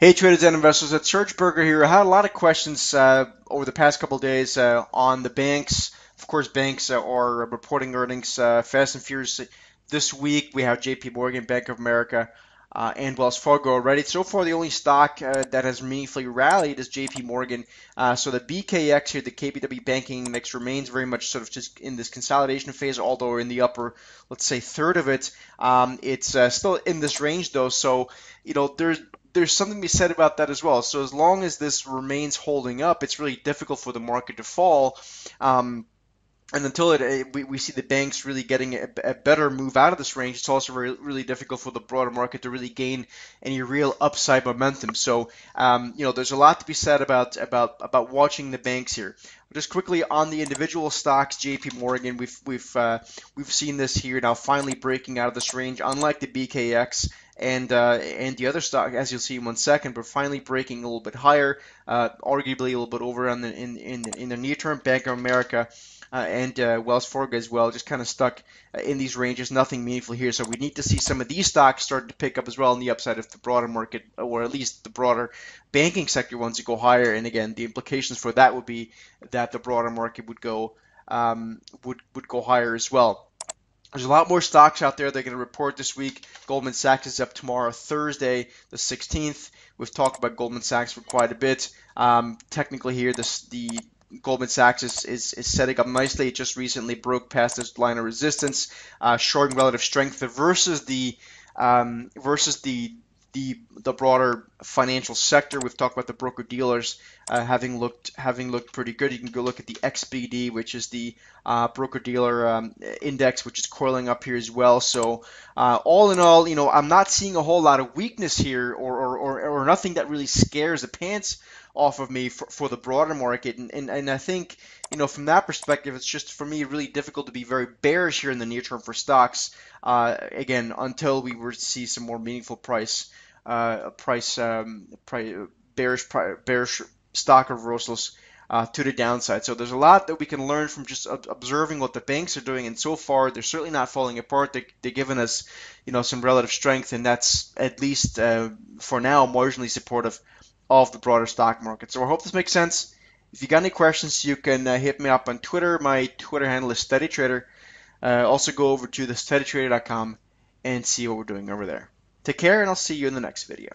Hey traders and investors, it's Serge Berger here. I had a lot of questions over the past couple of days on the banks. Of course, banks are reporting earnings fast and furious this week. We have JP Morgan, Bank of America, and Wells Fargo already. So far, the only stock that has meaningfully rallied is JP Morgan. So the BKX here, the KBW Banking Index, remains very much sort of just in this consolidation phase, although in the upper, let's say, third of it. It's still in this range though, so there's something to be said about that as well. So as long as this remains holding up, it's really difficult for the market to fall. Um, and until we see the banks really getting a better move out of this range, it's also really difficult for the broader market to really gain any real upside momentum. So, there's a lot to be said about watching the banks here. Just quickly on the individual stocks, J.P. Morgan, we've seen this here now finally breaking out of this range, unlike the BKX and the other stock, as you'll see in 1 second, but finally breaking a little bit higher, arguably a little bit over on in the near term. Bank of America and Wells Fargo as well, just kind of stuck in these ranges, nothing meaningful here. So we need to see some of these stocks start to pick up as well on the upside if the broader market, or at least the broader banking sector, wants to go higher. And again, the implications for that would be that the broader market would go higher as well. There's a lot more stocks out there. They're going to report this week. Goldman Sachs is up tomorrow, Thursday, the 16th. We've talked about Goldman Sachs for quite a bit. Technically here, the Goldman Sachs is setting up nicely. It just recently broke past this line of resistance, showing relative strength versus the broader financial sector. We've talked about the broker dealers having looked pretty good. You can go look at the XBD, which is the broker dealer index, which is coiling up here as well. So all in all, I'm not seeing a whole lot of weakness here, or nothing that really scares the pants off of me for the broader market. And I think, from that perspective, it's just for me really difficult to be very bearish here in the near term for stocks. Again, until we were to see some more meaningful bearish stock reversals to the downside. So there's a lot that we can learn from just observing what the banks are doing, and so far they're certainly not falling apart. They're giving us, some relative strength, and that's at least for now marginally supportive of the broader stock market. So I hope this makes sense. If you got any questions, you can hit me up on Twitter. My Twitter handle is SteadyTrader. Also go over to thesteadytrader.com and see what we're doing over there. Take care, and I'll see you in the next video.